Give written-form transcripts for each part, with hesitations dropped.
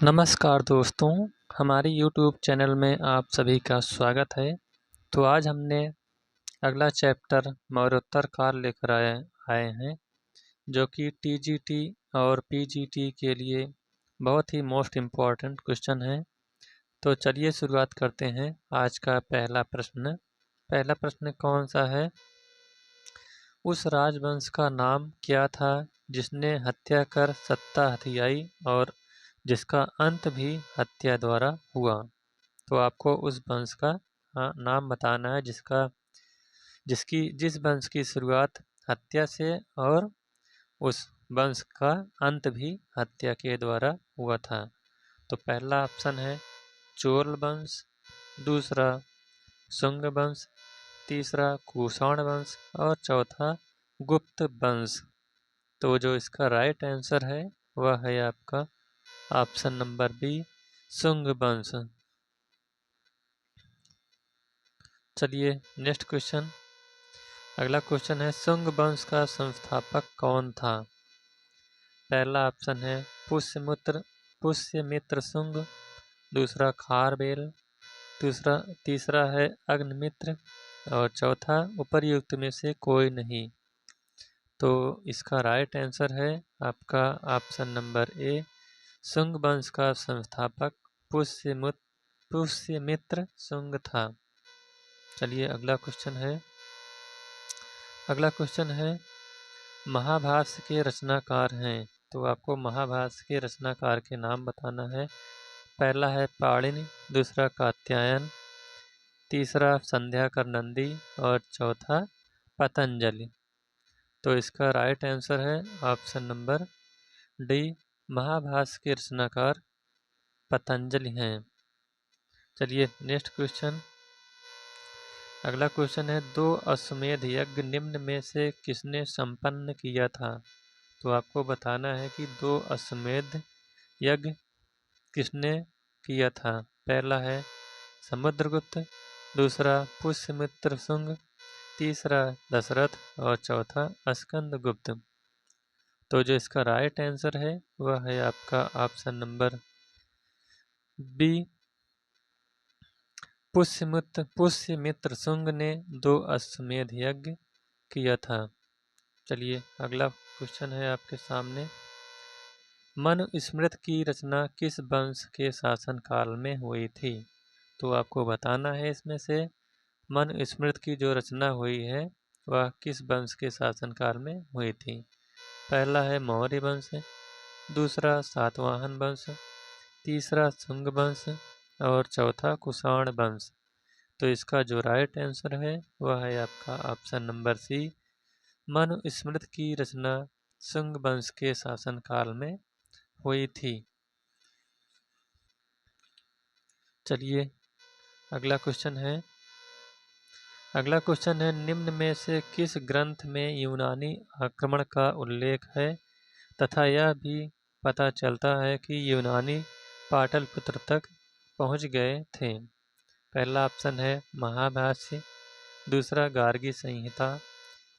नमस्कार दोस्तों, हमारी YouTube चैनल में आप सभी का स्वागत है। तो आज हमने अगला चैप्टर मौर्योत्तर काल लेकर आए हैं, जो कि TGT और PGT के लिए बहुत ही मोस्ट इम्पॉर्टेंट क्वेश्चन है। तो चलिए शुरुआत करते हैं। आज का पहला प्रश्न कौन सा है? उस राजवंश का नाम क्या था जिसने हत्या कर सत्ता हथियाई और जिसका अंत भी हत्या द्वारा हुआ? तो आपको उस वंश का नाम बताना है जिस वंश की शुरुआत हत्या से और उस वंश का अंत भी हत्या के द्वारा हुआ था। तो पहला ऑप्शन है चोल वंश, दूसरा शुंग वंश, तीसरा कुषाण वंश और चौथा गुप्त वंश। तो जो इसका राइट आंसर है वह है आपका ऑप्शन नंबर बी, शुंग वंश। चलिए नेक्स्ट क्वेश्चन। अगला क्वेश्चन है शुंग वंश का संस्थापक कौन था? पहला ऑप्शन है पुष्यमित्र शुंग, दूसरा खारबेल, तीसरा है अग्निमित्र और चौथा उपर्युक्त में से कोई नहीं। तो इसका राइट आंसर है आपका ऑप्शन नंबर ए, शुंग वंश का संस्थापक पुष्यमित्र शुंग था। चलिए अगला क्वेश्चन है महाभाष्य के रचनाकार हैं। तो आपको महाभाष्य के रचनाकार के नाम बताना है। पहला है पाणिनि, दूसरा कात्यायन, तीसरा संध्याकर नंदी और चौथा पतंजलि। तो इसका राइट आंसर है ऑप्शन नंबर डी, महाभाष्य के रचनाकार पतंजलि हैं। चलिए नेक्स्ट क्वेश्चन। अगला क्वेश्चन है दो अश्वमेध यज्ञ निम्न में से किसने संपन्न किया था? तो आपको बताना है कि दो अश्वमेध यज्ञ किसने किया था। पहला है समुद्रगुप्त, दूसरा पुष्यमित्र शुंग, तीसरा दशरथ और चौथा स्कंदगुप्त। तो जो इसका राइट आंसर है वह है आपका option number B, Pushyamitra Shunga ने दो अश्वमेध यज्ञ किया था। चलिए अगला क्वेश्चन है आपके सामने। मनुस्मृति की रचना किस वंश के शासनकाल में हुई थी? तो आपको बताना है इसमें से मनुस्मृति की जो रचना हुई है वह किस वंश के शासनकाल में हुई थी। पहला है मौर्य वंश, दूसरा सातवाहन वंश, तीसरा शुंग वंश और चौथा कुषाण वंश। तो इसका जो राइट आंसर है वह है आपका ऑप्शन नंबर सी, मनुस्मृति की रचना शुंग वंश के शासनकाल में हुई थी। चलिए अगला क्वेश्चन है निम्न में से किस ग्रंथ में यूनानी आक्रमण का उल्लेख है तथा यह भी पता चलता है कि यूनानी पाटलिपुत्र तक पहुंच गए थे? पहला ऑप्शन है महाभाष्य, दूसरा गार्गी संहिता,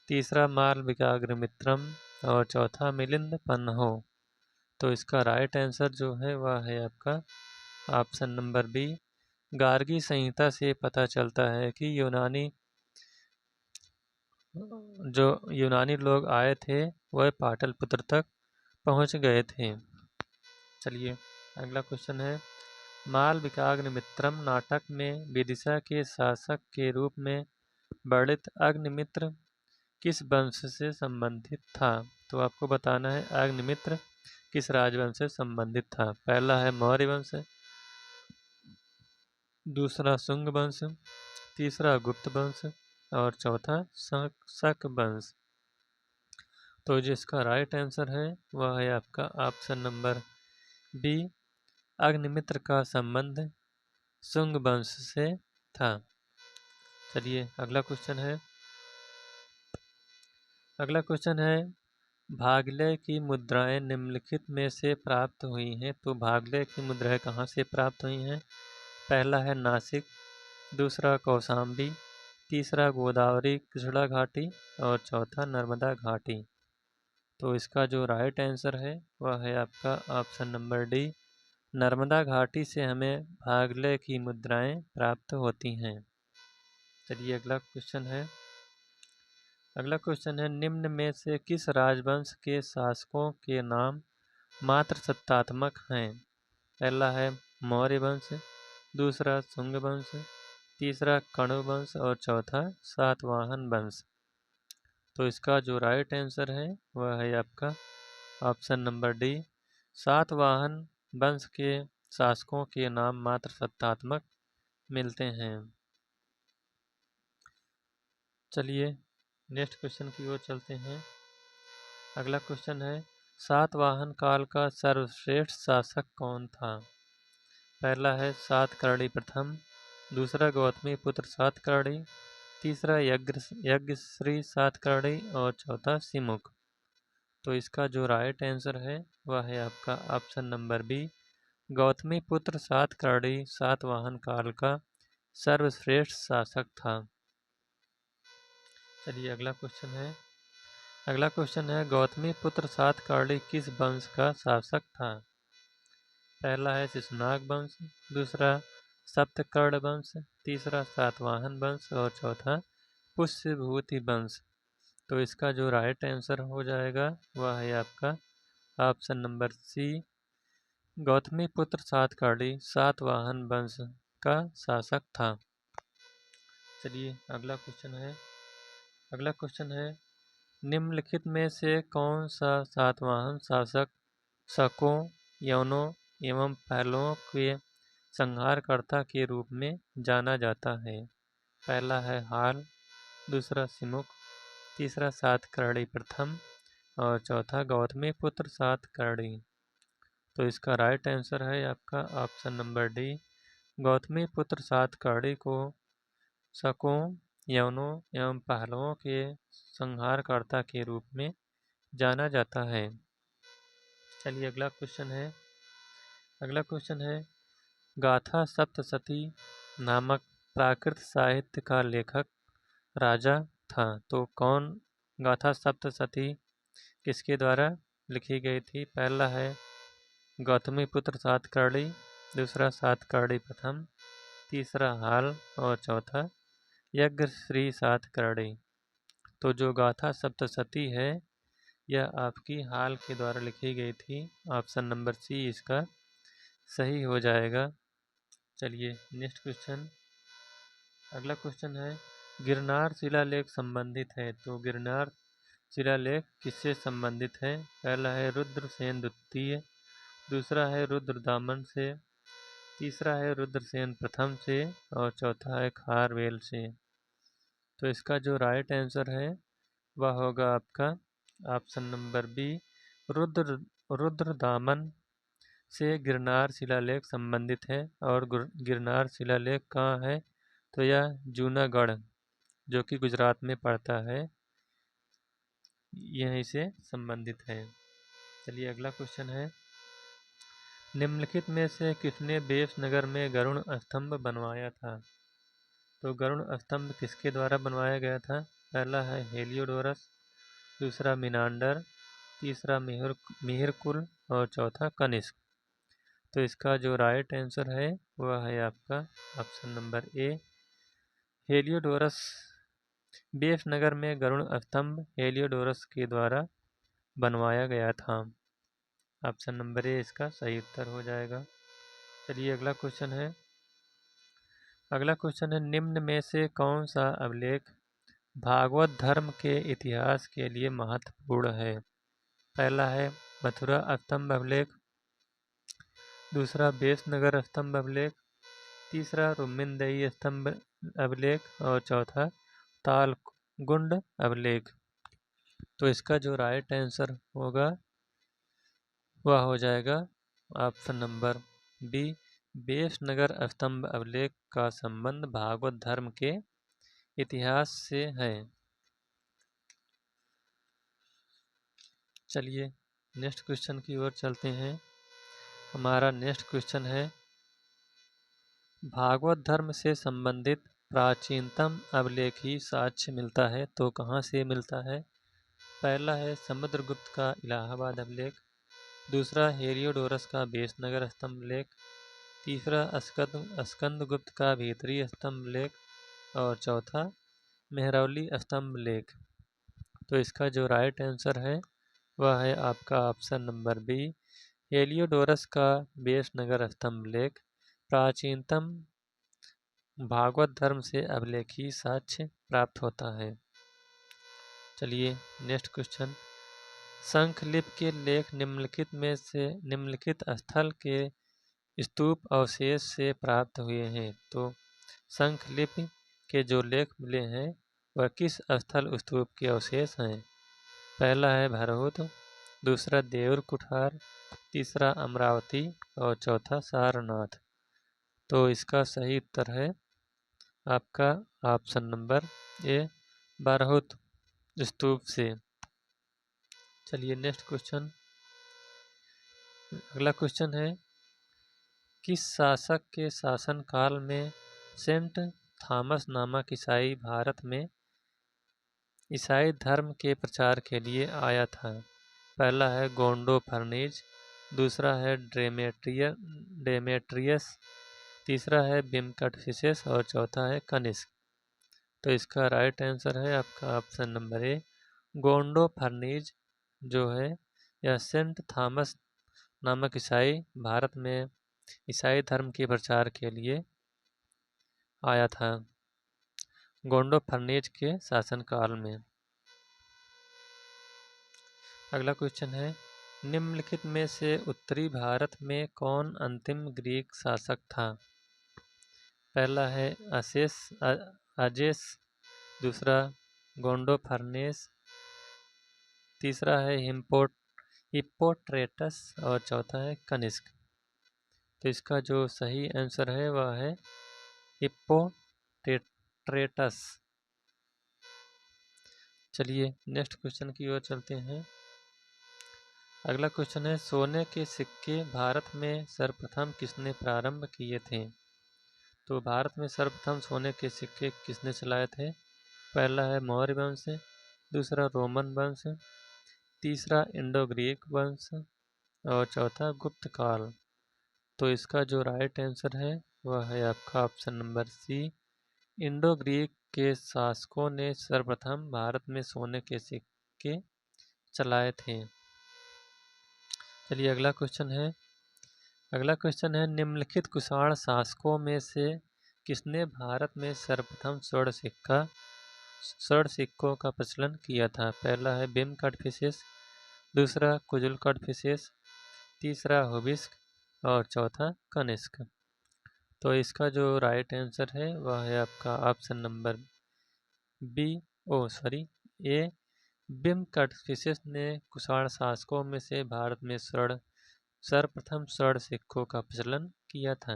तीसरा मालविकाग्निमित्रम और चौथा मिलिंद पन्हो। तो इसका राइट आंसर जो है वह है आपका ऑप्शन नंबर बी, गार्गी संहिता से पता चलता है कि यूनानी लोग आए थे वह पाटलिपुत्र तक पहुंच गए थे। चलिए अगला क्वेश्चन है मालविकाग्निमित्रम नाटक में विदिशा के शासक के रूप में वर्णित अग्निमित्र किस वंश से संबंधित था? तो आपको बताना है अग्निमित्र किस राजवंश से संबंधित था। पहला है मौर्य वंश, दूसरा शुंग वंश, तीसरा गुप्त वंश और चौथा शक वंश। तो जिसका राइट आंसर है वह है आपका ऑप्शन नंबर बी, अग्निमित्र का संबंध शुंग वंश से था। चलिए अगला क्वेश्चन है भागलय की मुद्राएं निम्नलिखित में से प्राप्त हुई हैं। तो भागलय की मुद्राएं कहाँ से प्राप्त हुई हैं? पहला है नासिक, दूसरा कौशाम्बी, तीसरा गोदावरी कृष्णा घाटी और चौथा नर्मदा घाटी। तो इसका जो राइट आंसर है वह है आपका ऑप्शन नंबर डी, नर्मदा घाटी से हमें भागले की मुद्राएं प्राप्त होती हैं। चलिए अगला क्वेश्चन है। निम्न में से किस राजवंश के शासकों के नाम मात्र सत्तात्मक हैं? पहला है मौर्य वंश, दूसरा शुंग वंश, तीसरा कण्व वंश और चौथा सातवाहन वंश। तो इसका जो राइट आंसर है वह है आपका ऑप्शन नंबर डी, सातवाहन वंश के शासकों के नाम मात्र सत्तात्मक मिलते हैं। चलिए नेक्स्ट क्वेश्चन की ओर चलते हैं। अगला क्वेश्चन है, सातवाहन काल का सर्वश्रेष्ठ शासक कौन था? पहला है सातकर्णी प्रथम, दूसरा गौतमी पुत्र सातकर्णी, तीसरा यज्ञश्री सातकर्णी और चौथा सिमुक। तो इसका जो राइट आंसर है वह है आपका ऑप्शन नंबर बी, गौतमी पुत्र सातकर्णी सातवाहन काल का सर्वश्रेष्ठ शासक था। चलिए अगला क्वेश्चन है, गौतमी पुत्र सातकर्णी किस वंश का शासक था? पहला है शिशुनाग वंश, दूसरा सप्तकर्ण वंश, तीसरा सातवाहन वंश और चौथा पुष्यभूति वंश। तो इसका जो राइट आंसर हो जाएगा वह है आपका ऑप्शन नंबर सी, गौतमी पुत्र सातकर्णी सातवाहन वंश का शासक था। चलिए अगला क्वेश्चन है, निम्नलिखित में से कौन सा सातवाहन शासक शकों, यवनों एवं पहलवों के संहारकर्ता के रूप में जाना जाता है? पहला है हाल, दूसरा सिमुक, तीसरा सातकर्णी प्रथम और चौथा गौतमी पुत्र सातकर्णी। तो इसका राइट आंसर है आपका ऑप्शन नंबर डी, गौतमी पुत्र सातकर्णी को शकों, यवनों एवं पहलवों के संहारकर्ता के रूप में जाना जाता है। चलिए अगला क्वेश्चन है, गाथा सप्तशती नामक प्राकृत साहित्य का लेखक राजा था। तो कौन गाथा सप्तशती किसके द्वारा लिखी गई थी? पहला है गौतमी पुत्र सातकर्णी, दूसरा सातकर्णी प्रथम, तीसरा हाल और चौथा यज्ञश्री सातकर्णी। तो जो गाथा सप्तशती है यह आपकी हाल के द्वारा लिखी गई थी। ऑप्शन नंबर सी इसका सही हो जाएगा। चलिए नेक्स्ट अगला क्वेश्चन है, गिरनार शिलालेख संबंधित है। तो गिरनार शिलालेख किससे संबंधित है? पहला है रुद्रसेन द्वितीय, दूसरा है रुद्रदामन से, तीसरा है रुद्रसेन प्रथम से और चौथा है खारवेल से। तो इसका जो राइट आंसर है वह होगा आपका ऑप्शन नंबर बी, रुद्रदामन से गिरनार शिलालेख संबंधित है। और गिरनार शिलालेख कहाँ है? तो यह जूनागढ़ जो कि गुजरात में पड़ता है, यहीं से संबंधित है। चलिए अगला क्वेश्चन है, निम्नलिखित में से किसने बेसनगर में गरुड़ स्तंभ बनवाया था? तो गरुड़ स्तंभ किसके द्वारा बनवाया गया था? पहला है हेलियोडोरस, दूसरा मिनांडर, तीसरा मिहिरकुल और चौथा कनिष्क। तो इसका जो राइट आंसर है वह है आपका option number A, Heliodorus. Besnagar में गरुड़ स्तंभ हेलियोडोरस के द्वारा बनवाया गया था। ऑप्शन नंबर ए इसका सही उत्तर हो जाएगा। चलिए अगला क्वेश्चन है, निम्न में से कौन सा अभिलेख भागवत धर्म के इतिहास के लिए महत्वपूर्ण है? पहला है मथुरा स्तंभ अभिलेख, दूसरा बेसनगर स्तंभ अभिलेख, तीसरा रुक्मिणदेही स्तंभ अभिलेख और चौथा तालगुंड अभिलेख। तो इसका जो राइट आंसर होगा वह हो जाएगा ऑप्शन नंबर बी, बेसनगर स्तंभ अभिलेख का संबंध भागवत धर्म के इतिहास से है। चलिए नेक्स्ट क्वेश्चन की ओर चलते हैं। हमारा नेक्स्ट क्वेश्चन है, भागवत धर्म से संबंधित प्राचीनतम अभिलेखी साक्ष्य मिलता है तो कहाँ से मिलता है? पहला है समुद्रगुप्त का इलाहाबाद अभिलेख, दूसरा हेलियोडोरस का बेसनगर स्तंभ लेख, तीसरा स्कंदगुप्त का भीतरी स्तंभ लेख और चौथा मेहरौली स्तंभ लेख। तो इसका जो राइट आंसर है वह है आपका ऑप्शन नंबर बी, हेलियोडोरस का बेसनगर स्तंभ लेख प्राचीनतम भागवत धर्म से अभिलेखीय साक्ष्य प्राप्त होता है। चलिए नेक्स्ट क्वेश्चन, शंखलिपि के लेख निम्नलिखित स्थल के स्तूप अवशेष से प्राप्त हुए हैं। तो शंखलिपि के जो लेख मिले हैं वह किस स्थल स्तूप के अवशेष हैं? पहला है भरहुत, दूसरा देउर कुठार, तीसरा अमरावती और चौथा सारनाथ। तो इसका सही उत्तर है आपका ऑप्शन नंबर ए, बरहुत स्तूप से। चलिए नेक्स्ट क्वेश्चन, अगला क्वेश्चन है, किस शासक के शासनकाल में सेंट थॉमस नामक ईसाई भारत में ईसाई धर्म के प्रचार के लिए आया था? पहला है गोंडो फर्नीज, दूसरा है डेमेट्रियस, तीसरा है बिमकटफिसेस और चौथा है कनिष्क। तो इसका राइट आंसर है आपका ऑप्शन नंबर ए, गोंडो फर्नीज जो है यह सेंट थॉमस नामक ईसाई भारत में ईसाई धर्म के प्रचार के लिए आया था गोंडो फर्नीज के शासनकाल में। अगला क्वेश्चन है, निम्नलिखित में से उत्तरी भारत में कौन अंतिम ग्रीक शासक था? पहला है अजेस, दूसरा गोंडोफर्नेस, तीसरा है हिप्पोट्रेटस और चौथा है कनिष्क। तो इसका जो सही आंसर है वह है हिप्पोट्रेटस। चलिए नेक्स्ट क्वेश्चन की ओर चलते हैं। अगला क्वेश्चन है, सोने के सिक्के भारत में सर्वप्रथम किसने प्रारंभ किए थे? तो भारत में सर्वप्रथम सोने के सिक्के किसने चलाए थे? पहला है मौर्य वंश, दूसरा रोमन वंश, तीसरा इंडो ग्रीक वंश और चौथा गुप्त काल। तो इसका जो राइट आंसर है वह है आपका option number C, Indo Greek के शासकों ने सर्वप्रथम भारत में सोने के सिक्के चलाए थे। चलिए अगला क्वेश्चन है, निम्नलिखित कुषाण शासकों में से किसने भारत में सर्वप्रथम स्वर्ण सिक्कों का प्रचलन किया था? पहला है बिमकटफिसेस, दूसरा कुजुलकटफिसेस, तीसरा हुबिस्क और चौथा कनिष्क। तो इसका जो राइट आंसर है वह है आपका ऑप्शन नंबर ए, बिमकटफिसेस ने कुषाण शासकों में से भारत में सर्वप्रथम स्वर्ण सिक्कों का प्रचलन किया था।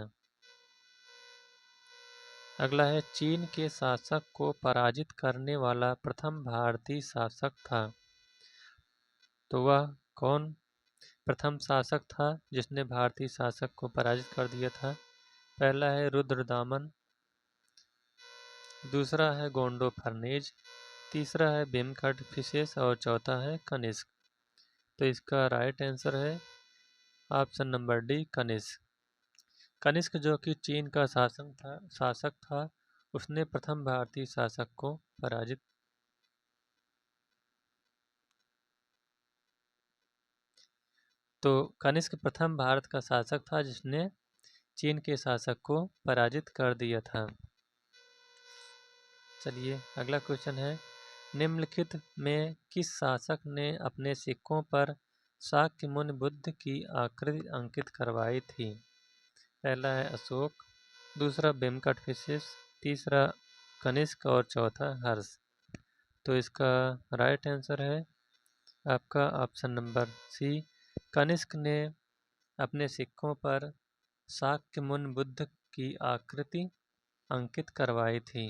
अगला है, चीन के शासक को पराजित करने वाला प्रथम भारतीय शासक था। तो वह कौन प्रथम शासक था जिसने भारतीय शासक को पराजित कर दिया था? पहला है रुद्रदामन, दूसरा है गोंडो फर्नीज, तीसरा है बिमकटफिसेस और चौथा है कनिष्क। तो इसका राइट आंसर है option number D, Kanishka. Kanishka जो कि चीन का शासक था उसने प्रथम भारतीय शासक को पराजित तो कनिष्क प्रथम भारत का शासक था जिसने चीन के शासक को पराजित कर दिया था। चलिए अगला क्वेश्चन है, निम्नलिखित में किस शासक ने अपने सिक्कों पर शाक्यमुनि बुद्ध की आकृति अंकित करवाई थी? पहला है अशोक, दूसरा बिमकटफिसेस, तीसरा कनिष्क और चौथा हर्ष। तो इसका राइट आंसर है आपका ऑप्शन नंबर सी, कनिष्क ने अपने सिक्कों पर शाक्यमुनि बुद्ध की आकृति अंकित करवाई थी।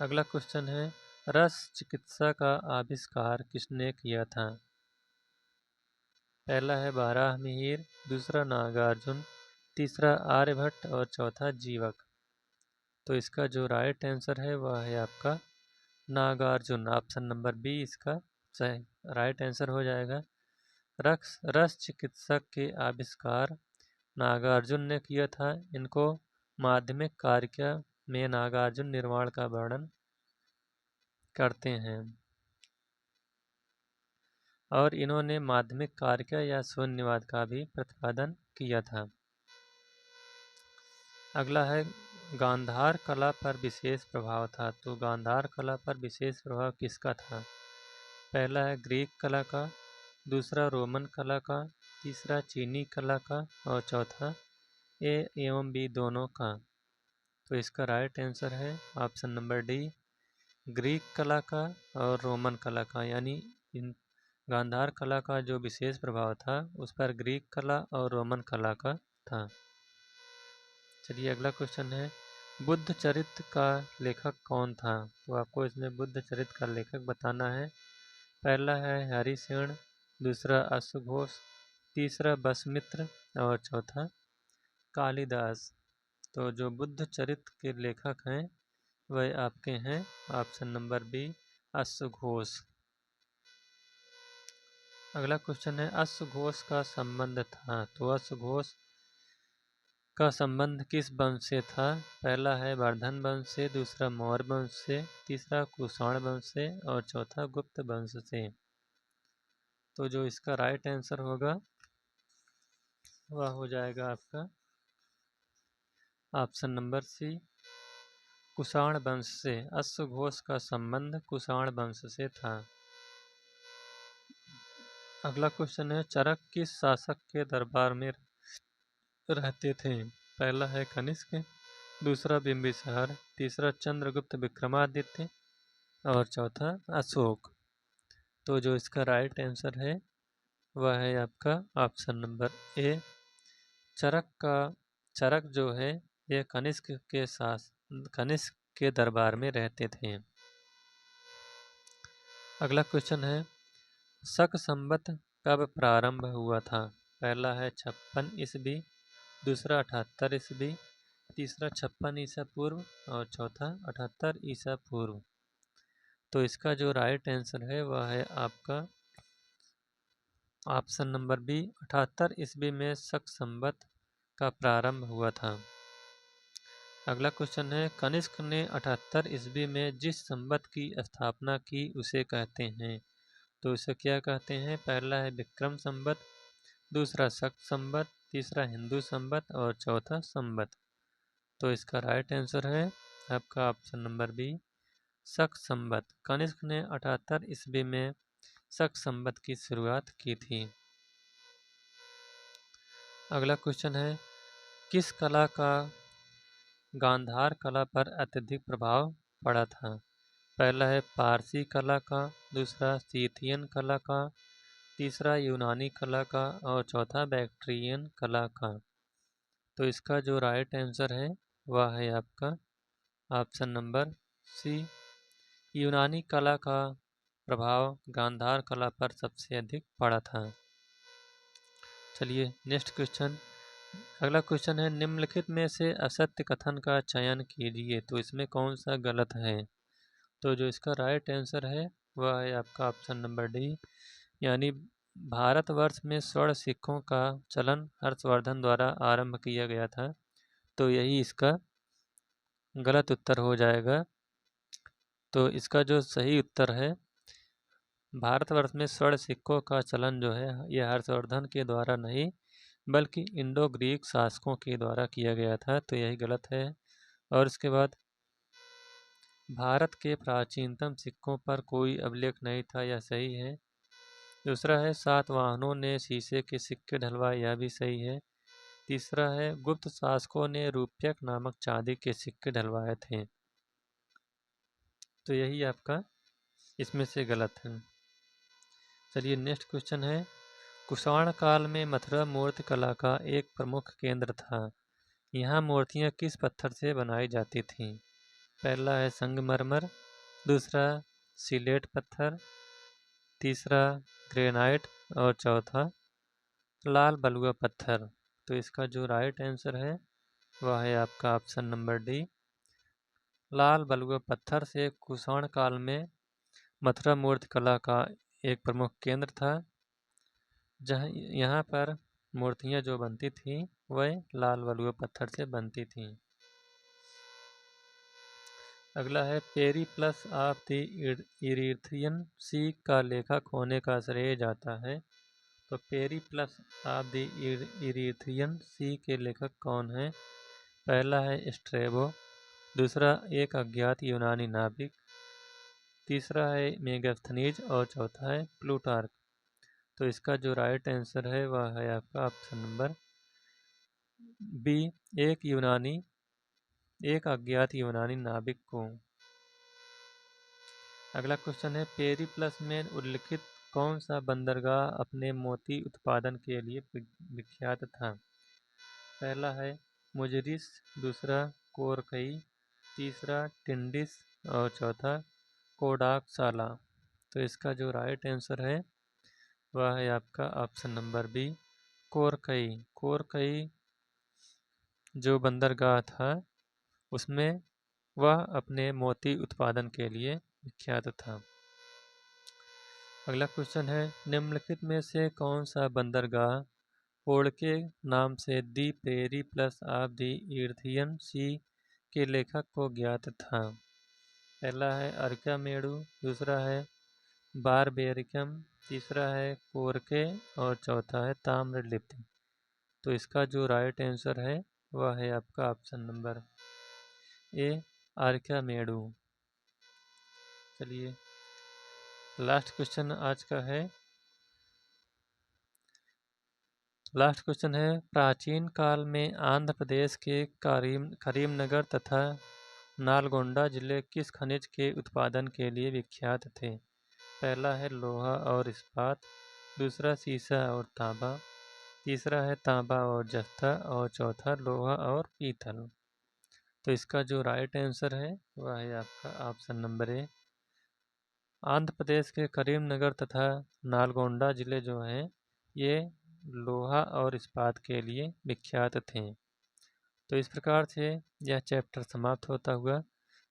अगला क्वेश्चन है, रस चिकित्सा का आविष्कार किसने किया था? पहला है बाराहमिहिर, दूसरा नागार्जुन, तीसरा आर्यभट्ट और चौथा जीवक। तो इसका जो राइट आंसर है वह है आपका नागार्जुन, ऑप्शन नंबर बी इसका सही राइट आंसर हो जाएगा। रस चिकित्सक के आविष्कार नागार्जुन ने किया था। इनको माध्यमिक कार्य में नागार्जुन निर्माण का वर्णन करते हैं और इन्होंने माध्यमिक कार्य या शून्यवाद का भी प्रतिपादन किया था। अगला है गांधार कला पर विशेष प्रभाव था। तो गांधार कला पर विशेष प्रभाव किसका था? पहला है ग्रीक कला का, दूसरा रोमन कला का, तीसरा चीनी कला का और चौथा ए एवं बी दोनों का। तो इसका राइट आंसर है ऑप्शन नंबर डी, ग्रीक कला का और रोमन कला का। यानी इन गांधार कला का जो विशेष प्रभाव था उस पर ग्रीक कला और रोमन कला का था। चलिए अगला क्वेश्चन है, बुद्ध चरित्र का लेखक कौन था? तो आपको इसमें बुद्ध चरित्र का लेखक बताना है। पहला है हरिसेन, दूसरा अश्वघोष, तीसरा बसमित्र और चौथा कालिदास। तो जो बुद्ध चरित्र के लेखक हैं वह आपके हैं ऑप्शन नंबर बी, अश्वघोष। अगला क्वेश्चन है, अश्वघोष का संबंध था। तो अश्वघोष का संबंध किस वंश से था? पहला है वर्धन वंश से, दूसरा मौर्य वंश से, तीसरा कुषाण वंश से और चौथा गुप्त वंश से। तो जो इसका राइट आंसर होगा वह हो जाएगा आपका ऑप्शन नंबर सी, कुषाण वंश से। अश्वघोष का संबंध कुषाण वंश से था। अगला क्वेश्चन है, चरक किस शासक के दरबार में रहते थे? पहला है कनिष्क, दूसरा बिंबिसार, तीसरा चंद्रगुप्त विक्रमादित्य और चौथा अशोक। तो जो इसका राइट आंसर है वह है आपका ऑप्शन नंबर ए, चरक जो है ये कनिष्क के दरबार में रहते थे। अगला क्वेश्चन है, शक संवत कब प्रारंभ हुआ था? पहला है 56 ईस्वी, दूसरा 78 ईस्वी, तीसरा 56 ईसा पूर्व और चौथा 78 ईसा पूर्व। तो इसका जो राइट आंसर है वह है आपका ऑप्शन नंबर बी, 78 ईस्वी में शक संवत का प्रारंभ हुआ था। अगला क्वेश्चन है, कनिष्क ने 78 ईस्वी में जिस संवत की स्थापना की उसे कहते हैं? तो इसे क्या कहते हैं? पहला है विक्रम संवत, दूसरा शक संवत, तीसरा हिंदू संवत और चौथा संवत। तो इसका राइट आंसर है आपका ऑप्शन नंबर बी, शक संवत। कनिष्क ने 78 ईस्वी में शक संवत की शुरुआत की थी। अगला क्वेश्चन है, किस कला का गांधार कला पर अत्यधिक प्रभाव पड़ा था? पहला है पारसी कला का, दूसरा सीथियन कला का, तीसरा यूनानी कला का और चौथा बैक्ट्रियन कला का। तो इसका जो राइट आंसर है वह है आपका ऑप्शन नंबर सी, यूनानी कला का प्रभाव गांधार कला पर सबसे अधिक पड़ा था। चलिए नेक्स्ट क्वेश्चन, अगला क्वेश्चन है, निम्नलिखित में से असत्य कथन का चयन कीजिए। तो इसमें कौन सा गलत है? तो जो इसका राइट आंसर है वह है आपका ऑप्शन नंबर डी, यानी भारतवर्ष में स्वर्ण सिक्कों का चलन हर्षवर्धन द्वारा आरंभ किया गया था। तो यही इसका गलत उत्तर हो जाएगा। तो इसका जो सही उत्तर है, भारतवर्ष में स्वर्ण सिक्कों का चलन जो है यह हर्षवर्धन के द्वारा नहीं बल्कि इंडो ग्रीक शासकों के द्वारा किया गया था। तो यही गलत है। और इसके बाद भारत के प्राचीनतम सिक्कों पर कोई अभिलेख नहीं था, यह सही है। दूसरा है सातवाहनों ने शीशे के सिक्के ढलवाए, यह भी सही है। तीसरा है गुप्त शासकों ने रूप्यक नामक चांदी के सिक्के ढलवाए थे। तो यही आपका इसमें से गलत है। चलिए नेक्स्ट क्वेश्चन है, कुषाण काल में मथुरा मूर्ति कला का एक प्रमुख केंद्र था। यहाँ मूर्तियाँ किस पत्थर से बनाई जाती थीं? पहला है संगमरमर, दूसरा सिलेट पत्थर, तीसरा ग्रेनाइट और चौथा लाल बलुआ पत्थर। तो इसका जो राइट आंसर है वह है आपका ऑप्शन नंबर डी, लाल बलुआ पत्थर से कुषाण काल में मथुरा मूर्ति कला का एक प्रमुख केंद्र था। जहाँ यहाँ पर मूर्तियाँ जो बनती थीं वह लाल वलुआ पत्थर से बनती थीं। अगला है पेरिप्लस ऑफ द इरीथ्रियन सी का लेखक होने का श्रेय जाता है। तो पेरिप्लस ऑफ द इरीथ्रियन सी के लेखक कौन हैं? पहला है स्ट्रेबो, दूसरा एक अज्ञात यूनानी नाविक, तीसरा है मेगास्थनीज और चौथा है प्लूटार्क। तो इसका जो राइट आंसर है वह है आपका ऑप्शन नंबर बी, एक अज्ञात यूनानी नाविक को। अगला क्वेश्चन है पेरिप्लस में उल्लिखित कौन सा बंदरगाह अपने मोती उत्पादन के लिए विख्यात था? पहला है मुजरिस, दूसरा कोरकई, तीसरा टिंडिस और चौथा कोडाकसाला। तो इसका जो राइट आंसर है वह है आपका option number B, Korkai. Korkai जो बंदरगाह था उसमें वह अपने मोती उत्पादन के लिए विख्यात था। अगला क्वेश्चन है निम्नलिखित में से कौन सा बंदरगाह पोर्ट के नाम से दी पेरिप्लस ऑफ द इरीथियन सी के लेखक को ज्ञात था? पहला है अर्कामेडू, दूसरा है बारबेरिकम, तीसरा है कोरके और चौथा है ताम्रलिप्ति। तो इसका जो राइट आंसर है वह है आपका ऑप्शन नंबर ए, अर्कामेडू। चलिए लास्ट क्वेश्चन आज का है। लास्ट क्वेश्चन है प्राचीन काल में आंध्र प्रदेश के करीमनगर तथा नालगोंडा जिले किस खनिज के उत्पादन के लिए विख्यात थे? पहला है लोहा और इस्पात, दूसरा सीसा और तांबा, तीसरा है तांबा और जस्ता और चौथा लोहा और पीतल। तो इसका जो राइट आंसर है वह है आपका option number A, Andhra Pradesh के करीमनगर तथा नालगोंडा जिले जो हैं ये लोहा और इस्पात के लिए विख्यात थे। तो इस प्रकार से यह चैप्टर समाप्त होता हुआ।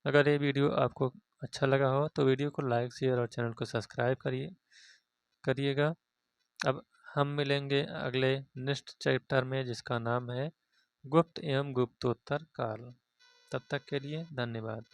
अगर ये वीडियो आपको अच्छा लगा हो तो वीडियो को लाइक, शेयर और चैनल को सब्सक्राइब करिएगा। अब हम मिलेंगे अगले नेक्स्ट चैप्टर में जिसका नाम है गुप्त एवं गुप्तोत्तर काल। तब तक के लिए धन्यवाद।